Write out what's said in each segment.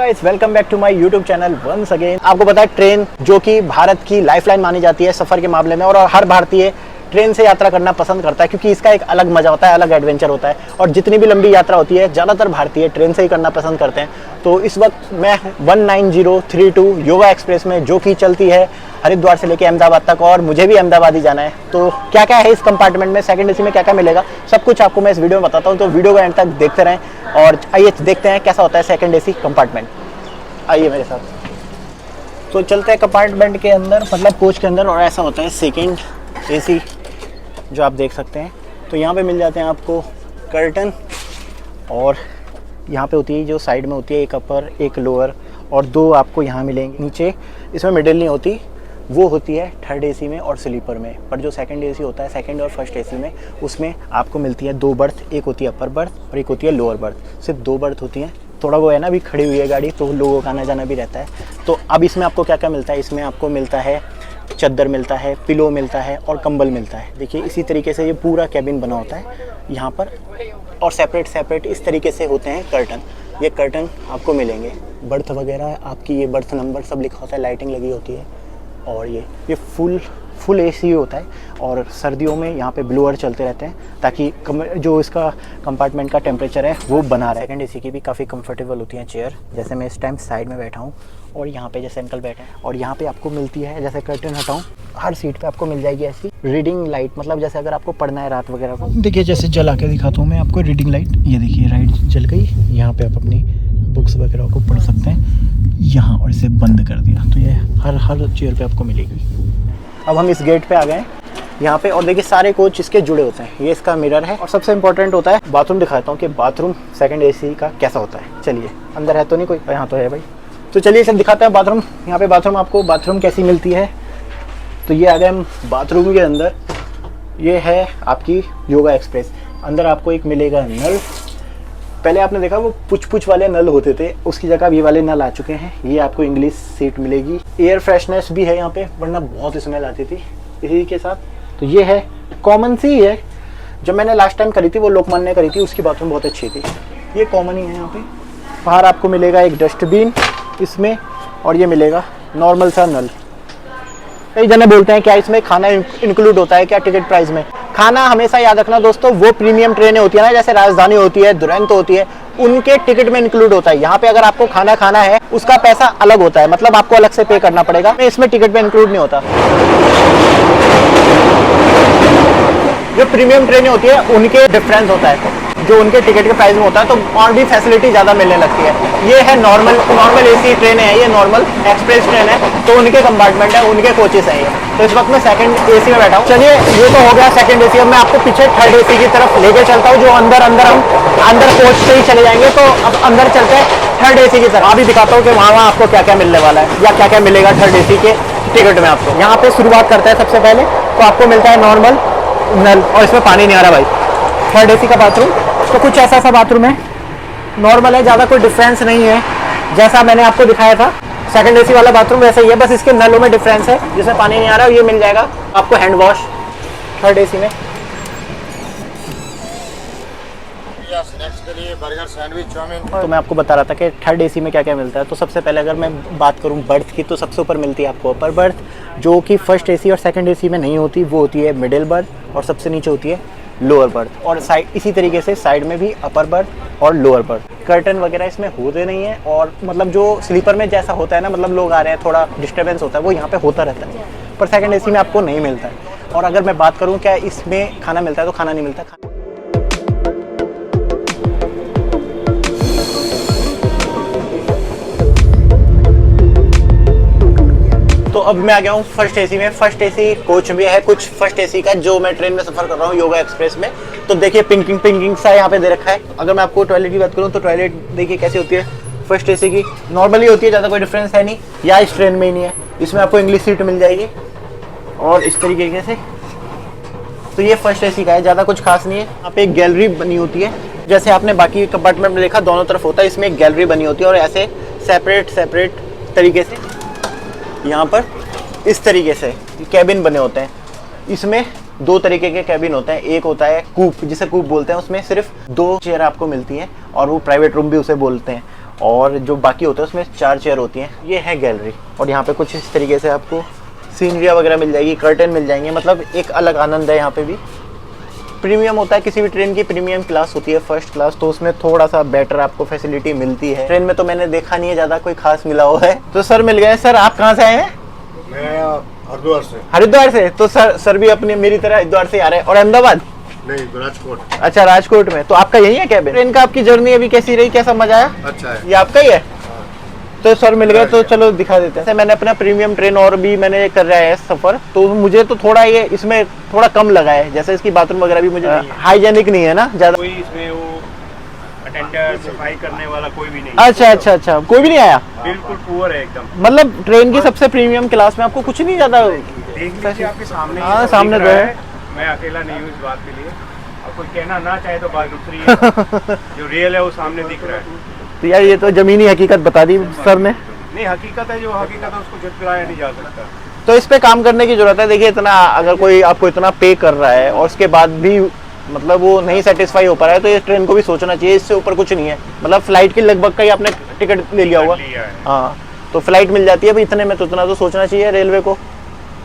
Guys, welcome back to my YouTube channel once again. आपको पता है ट्रेन जो कि भारत की लाइफलाइन मानी जाती है सफ़र के मामले में, और हर भारतीय ट्रेन से यात्रा करना पसंद करता है क्योंकि इसका एक अलग मज़ा होता है, अलग एडवेंचर होता है। और जितनी भी लंबी यात्रा होती है ज़्यादातर भारतीय ट्रेन से ही करना पसंद करते हैं। तो इस वक्त मैं 19032 योगा एक्सप्रेस में, जो कि चलती है हरिद्वार से लेकर अहमदाबाद तक, और मुझे भी अहमदाबाद ही जाना है। तो क्या क्या है इस कंपार्टमेंट में, सेकंड एसी में क्या क्या मिलेगा, सब कुछ आपको मैं इस वीडियो में बताता हूँ। तो वीडियो को एंड तक देखते रहें और आइए देखते हैं कैसा होता है सेकंड एसी कंपार्टमेंट। आइए मेरे साथ। तो चलते हैं कंपार्टमेंट के अंदर, मतलब कोच के अंदर, और ऐसा होता है सेकंड एसी जो आप देख सकते हैं। तो यहाँ पे मिल जाते हैं आपको कर्टन, और यहाँ पे होती है जो साइड में होती है एक अपर एक लोअर, और दो आपको यहाँ मिलेंगे नीचे। इसमें मिडिल नहीं होती, वो होती है थर्ड एसी में और स्लीपर में। पर जो सेकंड एसी होता है, सेकंड और फर्स्ट एसी में, उसमें आपको मिलती है दो बर्थ, एक होती है अपर बर्थ और एक होती है लोअर बर्थ। सिर्फ दो बर्थ होती हैं। थोड़ा वो है ना, अभी खड़ी हुई है गाड़ी तो लोगों का आना जाना भी रहता है। तो अब इसमें आपको क्या क्या मिलता है, इसमें आपको मिलता है चद्दर मिलता है, पिलो मिलता है और कंबल मिलता है। देखिए इसी तरीके से ये पूरा कैबिन बना होता है यहाँ पर, और सेपरेट सेपरेट इस तरीके से होते हैं कर्टन। ये कर्टन आपको मिलेंगे। बर्थ वगैरह आपकी, ये बर्थ नंबर सब लिखा होता है, लाइटिंग लगी होती है। और ये फुल एसी होता है, और सर्दियों में यहाँ पे ब्लोअर चलते रहते हैं ताकि जो इसका कंपार्टमेंट का टेम्परेचर है वो बना रहे। सेकंड एसी की भी काफ़ी कंफर्टेबल होती हैं चेयर। जैसे मैं इस टाइम साइड में बैठा हूँ और यहाँ पे जैसे अंकल बैठे हैं, और यहाँ पे आपको मिलती है, जैसे कर्टन हटाऊँ, हर सीट पे आपको मिल जाएगी ऐसी रीडिंग लाइट। मतलब जैसे अगर आपको पढ़ना है रात वगैरह को, देखिए जैसे जला के दिखाता हूँ मैं आपको रीडिंग लाइट। ये देखिए लाइट जल गई, यहाँ पे आप अपनी बुक्स वगैरह को पढ़ सकते हैं यहाँ, और इसे बंद कर दिया तो ये हर चेयर पे आपको मिलेगी। अब हम इस गेट पे आ गए यहाँ पे, और देखिए सारे कोच इसके जुड़े होते हैं। ये इसका मिरर है, और सबसे इंपॉर्टेंट होता है बाथरूम। दिखाता हूँ कि बाथरूम सेकंड एसी का कैसा होता है। चलिए, अंदर है तो नहीं कोई? यहाँ तो है भाई। तो चलिए इसे दिखाते हैं बाथरूम। यहाँ पे बाथरूम, आपको बाथरूम कैसी मिलती है। तो ये आ गए हम बाथरूम के अंदर। ये है आपकी योगा एक्सप्रेस। अंदर आपको एक मिलेगा नल। पहले आपने देखा वो पुछ वाले नल होते थे, उसकी जगह ये वाले नल आ चुके हैं। ये आपको इंग्लिश सीट मिलेगी। एयर फ्रेशनेस भी है यहाँ पे, वरना बहुत स्मेल आती थी इसी के साथ। तो ये है कॉमन सी है, जब मैंने लास्ट टाइम करी थी वो लोकमान्य ने करी थी, उसकी बाथरूम बहुत अच्छी थी। ये कॉमन ही है यहाँ पे। बाहर आपको मिलेगा एक डस्टबिन इसमें, और ये मिलेगा नॉर्मल सा नल। कई जने बोलते हैं क्या इसमें खाना इंक्लूड होता है क्या टिकट प्राइस में। खाना हमेशा याद रखना दोस्तों, वो प्रीमियम ट्रेनें होती है ना, जैसे राजधानी होती है, दुरंतो होती है, उनके टिकट में इंक्लूड होता है। यहाँ पे अगर आपको खाना खाना है उसका पैसा अलग होता है, मतलब आपको अलग से पे करना पड़ेगा। इसमें टिकट में इंक्लूड नहीं होता। जो प्रीमियम ट्रेनें होती है उनके डिफरेंस होता है, जो उनके टिकट के प्राइस में होता है, तो और भी फैसिलिटी ज़्यादा मिलने लगती है। ये है नॉर्मल एसी ट्रेन है, ये नॉर्मल एक्सप्रेस ट्रेन है, तो उनके कंपार्टमेंट है, उनके कोचेस हैं ये। तो इस वक्त मैं सेकंड एसी में बैठा हूँ। चलिए ये तो हो गया सेकंड एसी। अब मैं आपको पीछे थर्ड एसी की तरफ लेके चलता हूँ, जो अंदर हम अंदर कोच से ही चले जाएंगे। तो अब अंदर चलते हैं थर्ड एसी की तरफ। अभी दिखाता हूँ कि वहाँ आपको क्या क्या मिलने वाला है, या क्या क्या मिलेगा थर्ड एसी के टिकट में आपको। यहाँ पे शुरुआत करते हैं सबसे पहले, तो आपको मिलता है नॉर्मल नल, और इसमें पानी नहीं आ रहा भाई। थर्ड एसी का बाथरूम तो कुछ ऐसा सा बाथरूम है, नॉर्मल है, ज़्यादा कोई डिफरेंस नहीं है। जैसा मैंने आपको दिखाया था सेकंड एसी वाला बाथरूम वैसे ही है, बस इसके नलों में डिफरेंस है, जिसमें पानी नहीं आ रहा है। ये मिल जाएगा आपको हैंड वॉश थर्ड एसी में। Burger, sandwich, chow mein. तो मैं आपको बता रहा था कि थर्ड एसी में क्या क्या मिलता है। तो सबसे पहले अगर मैं बात करूं बर्थ की, तो सबसे ऊपर मिलती है आपको अपर बर्थ, जो कि फर्स्ट एसी और सेकंड एसी में नहीं होती। वो होती है मिडिल बर्थ, और सबसे नीचे होती है लोअर बर्थ। और साइड इसी तरीके से साइड में भी अपर बर्थ और लोअर बर्थ। कर्टन वगैरह इसमें होते नहीं है, और मतलब जो स्लीपर में जैसा होता है ना, मतलब लोग आ रहे हैं थोड़ा डिस्टर्बेंस होता है, वो यहाँ पे होता रहता है, पर सेकंड एसी में आपको नहीं मिलता है। और अगर मैं बात करूँ क्या इसमें खाना मिलता है, तो खाना नहीं मिलता। तो अब मैं आ गया हूँ फर्स्ट एसी में। फर्स्ट एसी कोच भी है कुछ फर्स्ट एसी का, जो मैं ट्रेन में सफर कर रहा हूँ योगा एक्सप्रेस में। तो देखिए पिंकिंग सा यहाँ पे दे रखा है। अगर मैं आपको टॉयलेट की बात करूँ, तो टॉयलेट देखिए कैसी होती है फर्स्ट एसी की, नॉर्मली होती है, ज़्यादा कोई डिफरेंस है नहीं, या इस ट्रेन में ही नहीं है। इसमें आपको इंग्लिश सीट मिल जाएगी, और इस तरीके से। तो ये फर्स्ट एसी का है, ज़्यादा कुछ खास नहीं है। यहाँ पे एक गैलरी बनी होती है, जैसे आपने बाकी कंपार्टमेंट में देखा दोनों तरफ होता है, इसमें एक गैलरी बनी होती है, और ऐसे सेपरेट तरीके से यहाँ पर इस तरीके से कैबिन बने होते हैं। इसमें दो तरीके के कैबिन होते हैं। एक होता है कूप, जिसे कूप बोलते हैं, उसमें सिर्फ दो चेयर आपको मिलती हैं, और वो प्राइवेट रूम भी उसे बोलते हैं। और जो बाकी होता है उसमें 4 चेयर होती हैं। ये है गैलरी और यहाँ पे कुछ इस तरीके से आपको सीनरिया वगैरह मिल जाएगी, कर्टन मिल जाएंगे, मतलब एक अलग आनंद है यहाँ पे भी। प्रीमियम होता है, किसी भी ट्रेन की प्रीमियम क्लास होती है फर्स्ट क्लास, तो उसमें थोड़ा सा बेटर आपको फैसिलिटी मिलती है। ट्रेन में तो मैंने देखा नहीं है ज़्यादा कोई खास मिला हुआ है। तो सर मिल गए। सर आप कहाँ से आए हैं? मैं हरिद्वार से। हरिद्वार से? तो सर भी अपने मेरी तरह हरिद्वार से आ रहे हैं। और अहमदाबाद? नहीं, राजकोट। अच्छा, राजकोट में। तो आपका यही है कैबिन? ट्रेन का आपकी जर्नी अभी कैसी रही, कैसा मजा आया? अच्छा है। ये आपका ही है? तो सर मिल गए, तो चलो दिखा देते हैं। मैंने अपना प्रीमियम ट्रेन और भी मैंने कर रहा है सफर, तो मुझे तो थोड़ा ये इसमें थोड़ा कम लगा है। जैसे इसकी बाथरूम वगैरह भी मुझे हाइजेनिक नहीं है ना ज्यादा। कोई इसमें वो अटेंडर सफाई करने वाला कोई भी नहीं। अच्छा, कोई भी नहीं आया? बिल्कुल पुअर है एकदम। मतलब ट्रेन की सबसे प्रीमियम क्लास में आपको कुछ नहीं ज्यादा देख लीजिए आपके सामने। हाँ, सामने दिख तो रहा है। मैं अकेला नहीं हूँ इस बात के लिए, और कोई कहना ना चाहे तो बात दूसरी है। जो रियल है वो सामने दिख रहा है। तो यार ये तो जमीनी हकीकत बता दी सर ने। नहीं, हकीकत है, जो हकीकत है उसको झुठलाया नहीं जा सकता। तो इस पे काम करने की जरूरत है। देखिए, इतना अगर कोई आपको इतना पे कर रहा है और उसके बाद भी मतलब वो नहीं सेटिस्फाई हो पा रहा है, तो ये ट्रेन को भी सोचना चाहिए, इससे ऊपर कुछ नहीं है। मतलब फ्लाइट की लगभग का ही आपने टिकट ले लिया होगा। हाँ, तो फ्लाइट मिल जाती है भाई इतने में, तो इतना तो सोचना चाहिए रेलवे को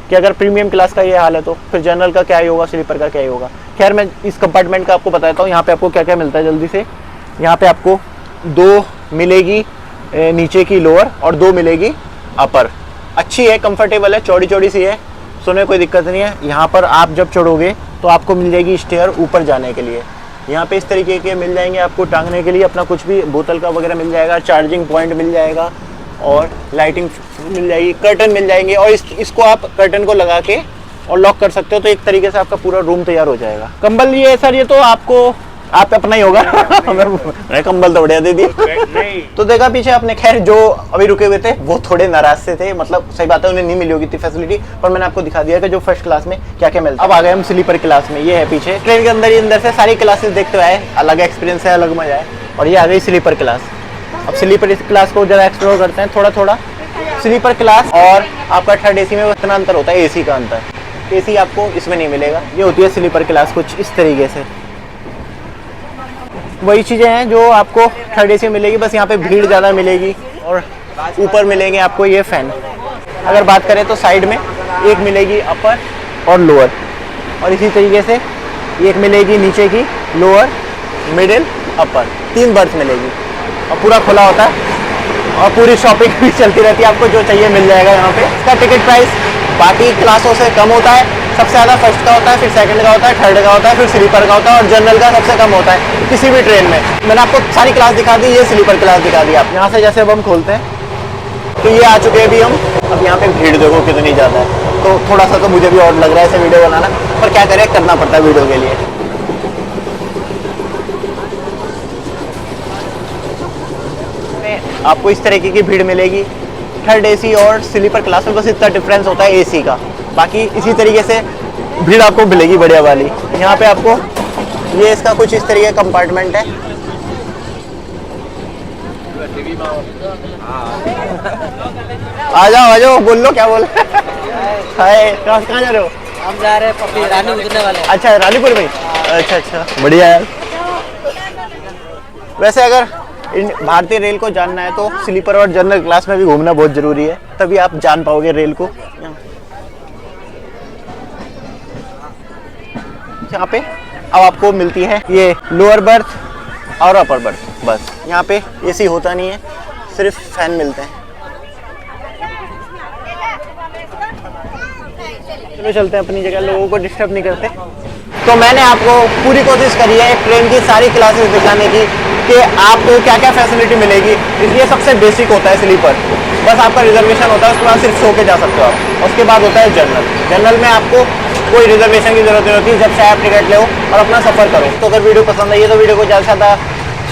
कि अगर प्रीमियम क्लास का ये हाल है तो फिर जनरल का क्या ही होगा, स्लीपर का क्या ही होगा। खैर, मैं इस कंपार्टमेंट का आपको बताता हूँ यहाँ पे आपको क्या क्या मिलता है जल्दी से। यहाँ पे आपको 2 मिलेगी नीचे की लोअर और 2 मिलेगी अपर। अच्छी है, कंफर्टेबल है, चौड़ी चौड़ी सी है, सोने कोई दिक्कत नहीं है। यहाँ पर आप जब चढ़ोगे तो आपको मिल जाएगी स्टेयर ऊपर जाने के लिए। यहाँ पे इस तरीके के मिल जाएंगे आपको टांगने के लिए, अपना कुछ भी बोतल का वगैरह मिल जाएगा, चार्जिंग पॉइंट मिल जाएगा और लाइटिंग मिल जाएगी, कर्टन मिल जाएंगे। और इसको आप कर्टन को लगा के और लॉक कर सकते हो, तो एक तरीके से आपका पूरा रूम तैयार हो जाएगा। कंबल ये सर, ये तो आपको आप अपना ही होगा। मैं कंबल तो बढ़िया दे दी। तो देखा पीछे आपने। खैर, जो अभी रुके हुए थे वो थोड़े नाराज से थे, मतलब सही बात है, उन्हें नहीं मिली होगी इतनी फैसिलिटी, पर मैंने आपको दिखा दिया कि जो फर्स्ट क्लास में क्या क्या मिलता है। अब आ गए हम स्लीपर क्लास में। ये है पीछे ट्रेन के अंदर ही अंदर से सारी क्लासेस देखते हुए, अलग एक्सपीरियंस है, अलग मजा है। और ये आ गई स्लीपर क्लास। अब स्लीपर क्लास को जरा एक्सप्लोर करते हैं थोड़ा थोड़ा। स्लीपर क्लास और आपका थर्ड एसी में इतना अंतर होता है, एसी का अंतर। एसी आपको इसमें नहीं मिलेगा। ये होती है स्लीपर क्लास कुछ इस तरीके से। वही चीज़ें हैं जो आपको थर्ड एसी में मिलेगी, बस यहाँ पे भीड़ ज़्यादा मिलेगी। और ऊपर मिलेंगे आपको ये फ़ैन। अगर बात करें तो साइड में एक मिलेगी अपर और लोअर, और इसी तरीके से एक मिलेगी नीचे की लोअर, मिडिल, अपर। 3 बर्थ मिलेगी और पूरा खुला होता है और पूरी शॉपिंग भी चलती रहती है। आपको जो चाहिए मिल जाएगा यहाँ पे। इसका टिकट प्राइस बाकी क्लासों से कम होता है। सबसे ज़्यादा फर्स्ट का होता है, फिर सेकंड का होता है, थर्ड का होता है, फिर स्लीपर का होता है, और जनरल का सबसे कम होता है किसी भी ट्रेन में। मैंने आपको सारी क्लास दिखा दी, ये स्लीपर क्लास दिखा दी। आप यहाँ से जैसे अब हम खोलते हैं तो ये आ चुके हैं अभी हम। अब यहाँ पे भीड़ देखो कितनी ज़्यादा है, तो थोड़ा सा तो मुझे भी और लग रहा है ऐसे वीडियो बनाना, पर क्या करें, करना पड़ता है वीडियो के लिए। आपको इस तरीके की भीड़ मिलेगी थर्ड एसी और स्लीपर क्लास में, बस इतना डिफरेंस होता है एसी का। बाकी इसी तरीके से भीड़ आपको मिलेगी बढ़िया वाली। यहाँ पे आपको ये इसका कुछ इस तरीके का कंपार्टमेंट है। आ जाओ, बोल लो, क्या बोल। हाय, कहाँ जा रहे हो? हम जा रहे हैं रानी उतरने वाले। अच्छा, रानीपुर में। अच्छा, बढ़िया यार। वैसे अगर भारतीय रेल को जानना है तो स्लीपर और जनरल क्लास में भी घूमना बहुत जरूरी है, तभी आप जान पाओगे रेल को। यहाँ पे अब आपको मिलती है ये लोअर बर्थ और अपर बर्थ। बस यहाँ पे एसी होता नहीं है, सिर्फ फैन मिलते हैं। चलो चलते हैं अपनी जगह, लोगों को डिस्टर्ब नहीं करते। तो मैंने आपको पूरी कोशिश करी है ट्रेन की सारी क्लासेस दिखाने की कि आपको क्या क्या फैसिलिटी मिलेगी। इसलिए सबसे बेसिक होता है स्लीपर, बस आपका रिजर्वेशन होता है, उसके बाद सिर्फ सो के जा सकते हो आप। उसके बाद होता है जनरल। जनरल में आपको कोई रिजर्वेशन की जरूरत नहीं होती, जब चाहे आप टिकट लो और अपना सफर करो। तो अगर वीडियो पसंद आई है तो वीडियो को ज़्यादा से ज़्यादा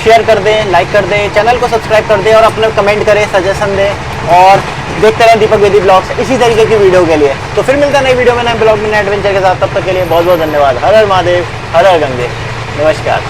शेयर कर दें, लाइक कर दें, चैनल को सब्सक्राइब कर दें और अपने कमेंट करें, सजेशन दें और देखते रहें दीपक वेदी ब्लॉग्स इसी तरीके की वीडियो के लिए। तो फिर मिलता है नई वीडियो में, नए ब्लॉग में, नए एडवेंचर के साथ। तब तक के लिए बहुत बहुत धन्यवाद। हर हर महादेव, हर हर गंगे, नमस्कार।